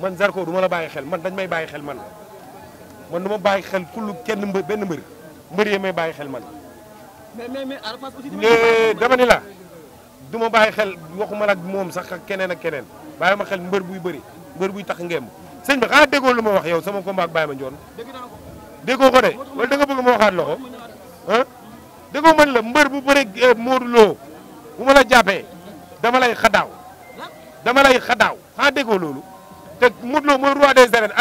man Zarko du ma la bàyyi xel man dañ may bàyyi xel man du ma bàyyi xel kullu kenn mbër benn mbër yee may bàyyi xel man. mais Arafat aussi dama ni la du ma bàyyi xel waxuma la ak moom sax ak keneen bàyyi ma xel mbër buy bëri mbër buy tax ngemb sëñ bi xanaa déggoo lu ma wax yow sama combat ak Baye Mandione déggoo ko de wala da nga bëgg ma waxaat la ko ah déggoo man la mbër bu bëri Modou Lo bu ma la jàppee dama lay xadaaw xanaa déggoo loolu te Modou Lo mooy roi des arènes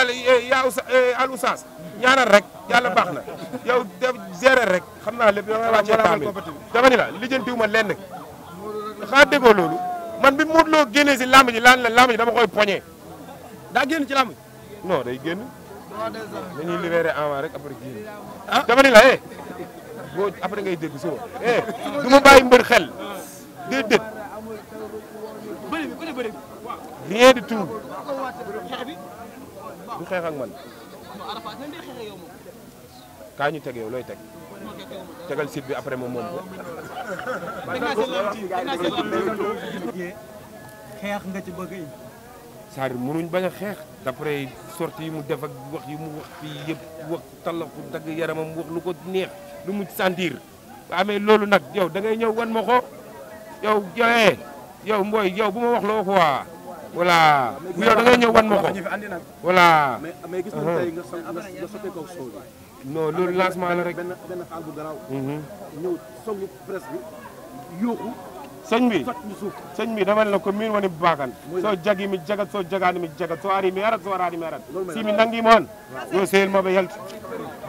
al oustaz ñaanal rek yàlla baax na yow de gérer rek xam naa lépp damay wàccee kaamil dama ni la lijjantiwu ma lenn xanaa déggoo loolu man bi Modou Lo génnee si lamb ji lamb ji dama koy poñe daa génn ci lamb non day génn dañuy libéré avant rek après génn dama ni la boo après ngay dégg suba du ma bàyyi mbër xel déedéet rien du tout du xeex ak man kaa ñu teg yow looy teg tegal site bi après moom ko xeex nga ci bëgg c'est-à-dire mënuñ bañ a xeex d'après sortie yi mu def ak wax yi mu wax fii yëpp wax talaku dagg yaramam wax lu ko neex lu mu sentir waaw mais loolu nag yow da ngay ñëw wan ma ko yow mbooy yow bu ma wax loo ko waa voilà yow da ngay ñëw wan ma ko voilà mais gis nañ tey nga sottee ko soow non loolu lancement la rek benn xaal bu garaaw ñëw songu presse bi yóoxu sëñ bi dama ne la ko min woni bakan so jagi mi jagat so jagani mi jagat so ari mi arat so arani mi arat si mi nangi moon yo seel ma ba yalt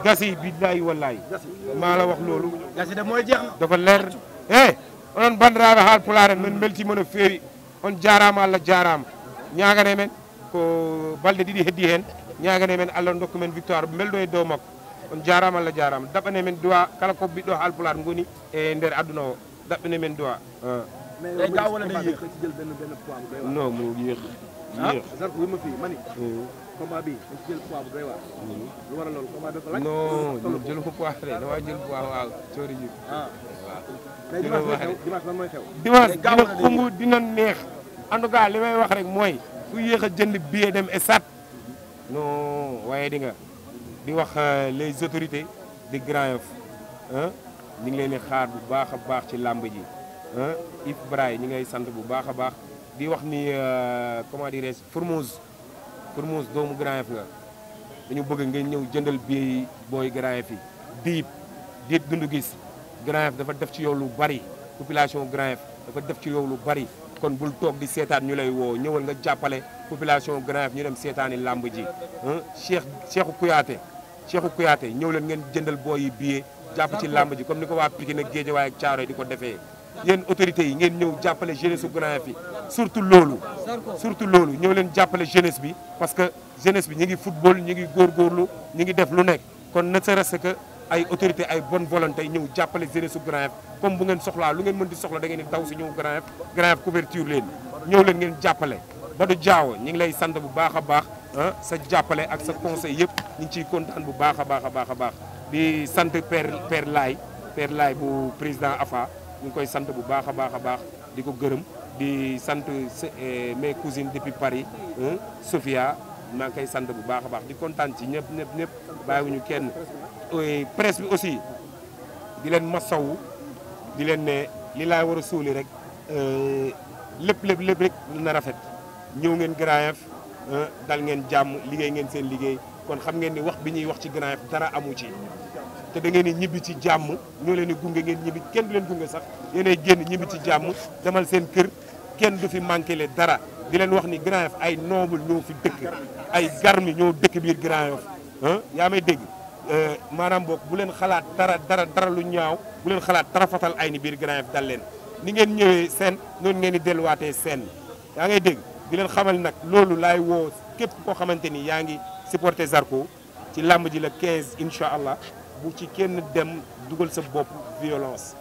gasi billahi wallahi maa la wax loolu gasi de mooy jeex na dafa leer onon bandiraɓe haal pularen min beltima no feewi on jarama Allah jarama ñagane men ko balɗe ɗiɗi heddi hen ñagane men Allah dokku men victoire belɗo e dow makko on jarama Allah jarama daɓɓane men duwa kala ko ɓiɗɗo haal pular goni e nder aduna o daɓɓane men duwa day gaaw wala day yéex ci jël benn poids bu doy waar non mu yéex Zarko wi ma fii mani combat bi dañ ci jël poids bu doy waar lu waral loolu combat dafa laaj non jël ko poids de dama jël poids waaw coori ji mais dimanche lan mooy xew dimanche dina xumb dina neex en tout cas li may wax rek mooy ku yéex a jënd billet dem stade non waaye di wax les autorités de Grand Yoff ñu ngi leen di xaar bu baax a baax ci làmb ji Yves Braille ñi ngay sant bu baax a baax di wax ni comment dirais-je Formose doomu Grand Yoff nga dañu bëgg ngeen ñëw jëndal billet yi booy Grand Yoff yi diit dund gis Grand Yoff dafa def ci yow lu bari population Grand Yoff dafa def ci yow lu bari kon bul toog di seetaan ñu lay woo ñëwal nga jàppale population Grand Yoff ñu dem seetaani làmb ji Cheikhou Kouyaté ñëw leen ngeen jëndal booy yi billet jàpp ci làmb ji comme ni ko waa Pikine ak Guédiawaye ak Thiaroye di ko defee yéen autorités yi ngeen ñëw jàppale jeunesse su Grand Yoff yi surtout loolu ñëw leen jàppale jeunesse bi parce que jeunesse bi ñu ngi football ñu ngi góorgóorlu ñu ngi def lu nekk kon ne serait-ce que ay autorités ay bonne volonté ñëw jàppale jeunesse su Grand Yoff comme bu ngeen soxlaa lu ngeen mën di soxla da ngeen di daw si ñëw Grand Yoff couverture leen ñëw leen ngeen jàppale Badou Diaw ñu ngi lay sant bu baax a baax sa jàppale ak sa conseil yëpp ñu ngi ciy kontaan bu baax a baax di sant Père Laye bu président AFA ñu ngi koy sant bu baax a baax di ko gërëm di sant mes cousines depuis Paris Sophia maa ngi koy sant bu baax a baax di kontaan ci ñëpp bàyyiwuñu kenn presse bi aussi di leen masawu di leen ne li laay war a suuli rek lépp rek na rafet ñëw ngeen Grand Yoff dal ngeen jàmm liggéey ngeen seen liggéey kon xam ngeen ni wax bi ñuy wax ci Grand Yoff dara amu ci te da ngeen di ñibbi ci jàmm ñoo leen di gunge ngeen ñibbi kenn du leen gunge sax yéenay génn ñibbi ci jàmm demal seen kër kenn du fi manqué le dara di leen wax ni Grand Yoff ay noble ñoo fi dëkk ay garmi ñoo dëkk biir Grand Yoff yaa may dégg maanaam boog bu leen xalaat dara lu ñaaw bu leen xalaat dara fatal ay ni biir Grand Yoff dal leen ni ngeen ñëwee seen noonu ngeen di delluwaatee seen yaa ngay dégg di leen xamal nag loolu laay woo képp koo xamante ni yaa ngi supporter Zarko ci làmb ji la 15 incha allah bu ci kenn dem dugal sa bopp violence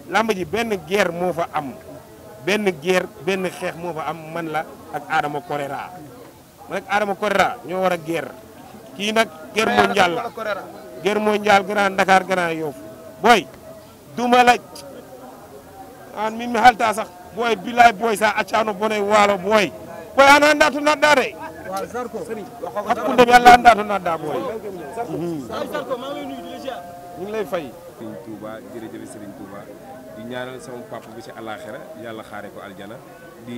làmb ji benn guerre moo fa am benn xeex moo fa am man la ak Adama Correra man ak Adama Correra ñoo war a guerre kii nag guerre mondiale la guerre mondiale Grand Dakar Grand Yoff boy duma la an min mi halta sax boy billahi boy sa accano bone waalo boy an anda to naɗɗade waaw Zarko hakkunde mi Allah annda to nadda boy Zarko maa ngi lay nuyu di la ziar ñu ngi lay fay Serigne Touba jërëjëf Serigne Touba di ñaanal sama papa bi ci àllaaxira yàlla xaare ko aljana di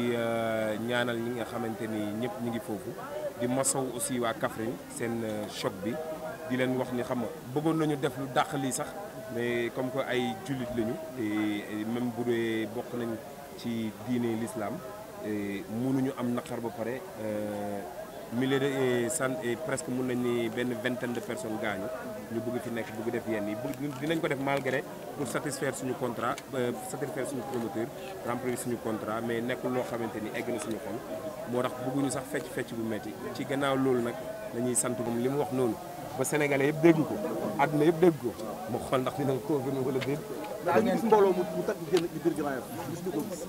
ñaanal ñi nga xamante ni ñëpp ñu ngi foofu di masaw aussi waa Kaffrine seen choc bi di leen wax ni xam nga bëggoon nañu def lu dàq lii sax mais comme que ay jullit lañu te même bu dee bokk nañ ci diine l'islam mënuñu am naqar ba pare milliers de presque mun nañ ni benn vingtaine de personnes gaañu ñu bëgg fi nekk bëgg def yenn yi dinañ ko def malgré pour satisfaire suñu contrat satisfaire suñu promoteur remplir suñu contrat mais nekkul loo xamante ni egg na suñu xol moo tax bëgguñu sax fecc bu metti ci gannaaw loolu nag dañuy sant moom li mu wax noonu ba sénégalais yëpp dégg ko àdduna yëpp dégg ko ma xool ndax dina ko confirmer wala déet. dañu gis mbooloo mu takk génn ci biir Grand Yoff gis ñu ko gis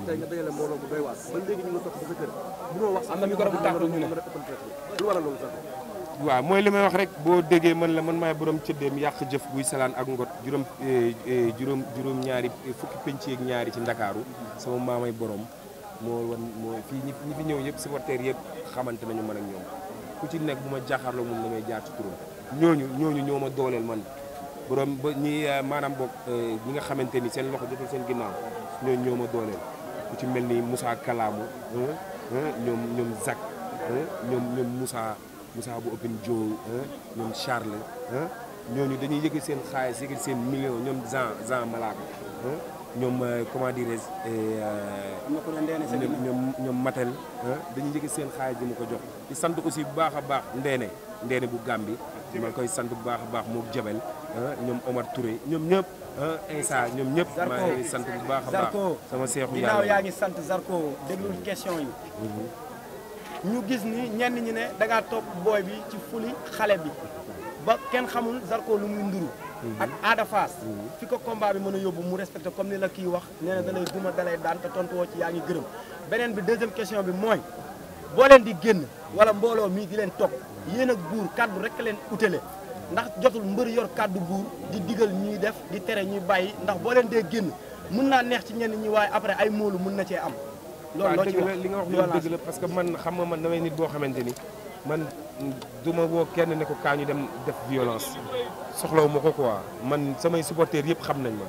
tey nga dajale mbooloo mu doy waar ba léegi ñu nga topp sa kër mënoo wax am na micro bu tàkk ñu ne lu waral loolu sax waaw mooy li may wax rek boo déggee man la man maay borom cëddeem yàq jëf guy salaan ak ngot juróom ñaari fukki penc ak ñaari ci ndakaaru sama maamay borom moo fii ñi fi ñëw yëpp supporters yëpp xamante nañu man ak ñoom ku ci nekk bu ma jaaxaarloo mun na may jaar ci turam ñooñu ñoo ma dooleel man borom ba ñi maanaam boog ñi nga xamante ni seen loxo jotul seen ginnaaw ñooñu ñoo ma dooleel ku ci mel ni Moussa Kalamu ñoom Zak ñoom Moussa bu Open Joe ñoom Charles ñooñu dañuy yëg seen xaalis yëg seen million ñoom Jean Malaka ñoom comment dirais ñoom Matel dañuy yëg seen xaalis di ma ko jox di sant aussi bu baax a baax ndeene bu Gàmbi ma koy sant bu baax a baax moom Jabel ñoom Omar Touré ñoom ñëpp Insa ñoom ñëpp maa ngi sant bu baax a baax sama seexu yàlla ginnaaw yaa ngi sant Zarko déglul question yi ñu gis ni ñenn ñi ne da ngaa topp booy bi ci fuli xale bi ba kenn xamul Zarko lu muy nduru ak Ada Fass fi ko combat bi mën a yóbbu mu respecté comme ni la kii wax nee na dalay duma dalay daan te tontu woo ci yaa ngi gërëm beneen bi deuxième question bi mooy boo leen di génn wala mbooloo mii di leen topp yéen ak buur kaddu rek leen utale ndax jotul mbër yor kaddu buur di digal ñuy def di tere ñuy bàyyi ndax boo leen dee génn mun naa neex ci ñenn ñi waaye après ay moolu mun na cee am loolu loo ci wax li nga wax loolu dëgg la parce que man xam nga man damay nit boo xamante ni man du ma woo kenn ne ko kaa ñu dem def violence soxlawu ma ko quoi man samay supporters yëpp xam nañ ma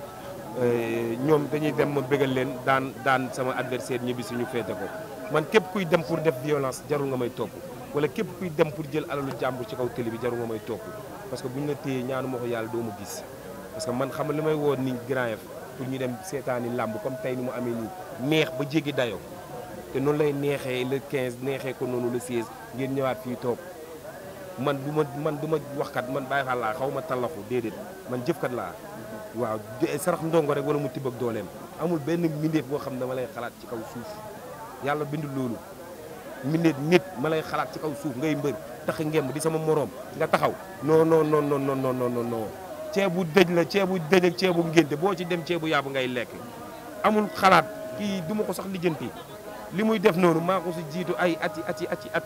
ñoom dañuy dem ma bégal leen daan sama adversaire ñibbi suñu féete ko man képp kuy dem pour def violence jarul nga may topp wala képp kuy dem pour jël alalu jàmbur ci kaw télé bi jarul nga may topp parce que buñ la téyee ñaanu ma ko yàlla doo ma gis parce que man xam nga li may woo ni Grand Yoff pour ñu dem seetaani làmb comme tey ni mu amee nii neex ba jéggi dayoo te noonu lay neexee le 15 neexee ko noonu le 16 ngeen ñëwaat fii toog man du ma waxkat man bàyyi fa laa xaw ma tallaxu déedéet man jëfkat laa waaw sarax ndongo rek wala mu tibb ak dooleem amul benn mbindeef boo xam ne dama lay xalaat ci kaw suuf yàlla bindu loolu mbindeef nit ma lay xalaat ci kaw suuf ngay mbër tax ngemb di sama moroom nga taxaw non ceebu dëj la ceebu dëj ak ceebu ngénte boo ci dem ceebu yàbu ngay lekk amul xalaat kii du ma ko sax lijjanti li muy def noonu maa ko si jiitu ay at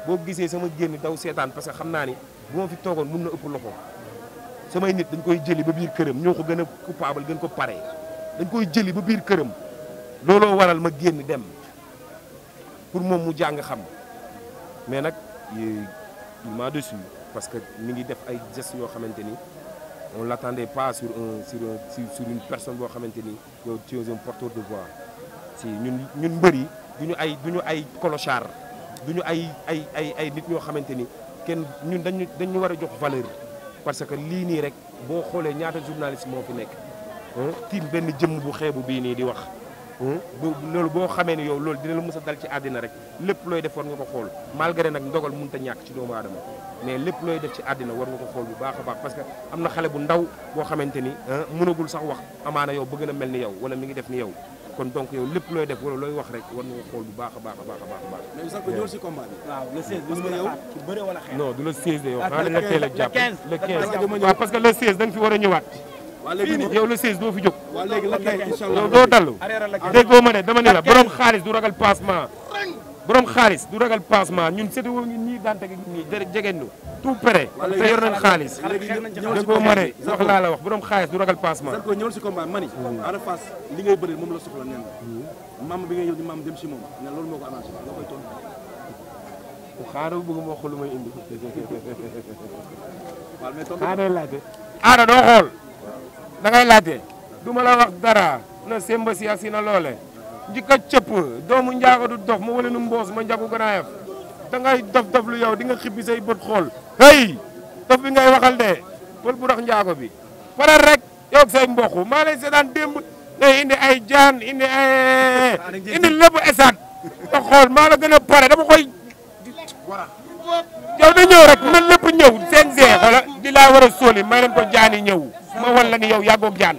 boo gisee sama génn daw seetaan parce que xam naa ni bu ma fi toogoon mun na ëpp loxo samay nit dañ koy jëli ba biir këram ñoo ko gën a coupable gën ko pare dañ koy jëli ba biir këram looloo waral ma génn dem pour moom mu jàng xam mais nag il m'a déçu parce que mi ngi def ay gestes yoo xamante ni on l'attendait pas sur une personne boo xamante ni yow tu es un porteur de voix si ñun mbër yi duñu ay clochard duñu ay nit ñoo xamante ni kenn ñun dañu war a jox valeur parce que lii nii rek boo xoolee ñaata journaliste moo fi nekk tiim benn jëmm bu xeebu bii nii di wax loolu boo xamee ni yow loolu dina la mës a dal ci àddina rek lépp looy def war nga ko xool malgré nag ndogal mënut a ñàkk ci doomu aadama mais lépp looy def ci àddina war nga ko xool bu baax a baax parce que am na xale bu ndaw boo xamante ni mënagul sax wax amaana yow bëgg na mel ni yow wala mi ngi def ni yow kon donc yow lépp looy def wala looy wax rek war nga ko xool bu baax a baax a baax a baax. mais sax ko ñëwal si combat bi. waaw le 16 bis nga yow ci bëre wala xeex. non du le 16 de yow xanaa dañ la teel a jàpp le 15 15 waaw parce que le 16 da nga fi war a ñëwaat. waa léegi yow le 16 doo fi jóg. waa léegi la kay incha allah yow doo dallu. déggoo ma ne dama ne la borom xaalis du ragal passement. borom xaalis du ragal passement ñun séddoo ngi nii daan tege nii jege ñu tout prêt te yor nañ xaalis. déggoo ma ne wax laa la wax borom xaalis du ragal passement. Zarko ñëwal si combat mani Ada Fass li ngay bëri moom la soxla nen maam bi ngay yow di maam dem si moom ne loolu moo ko arrangé nga koy tontu. xaaral bëgg ma wax lu may indi. waaw mais tontu xaaral day laajte. aada doo xool da ngay laajte du ma la wax dara na semba si asi na loole njëkk a cëpp doomu njaago du dof ma wala nu mboos ma njagu ganaayaf da ngay dof lu yow di nga xibbi say bët xool hey dof bi ngay waxal de pël bu dox njaago bi faral rek yow ak say mbokk maa lay seetaan démb day indi ay jaan indi lépp esaat nga xool maa la gën a pare dama koy yow na ñëw rek man lépp ñëw seen see xoola di laa war a sóoli may leen ko jaani ñëw ma wan la ni yow yàggoog jaan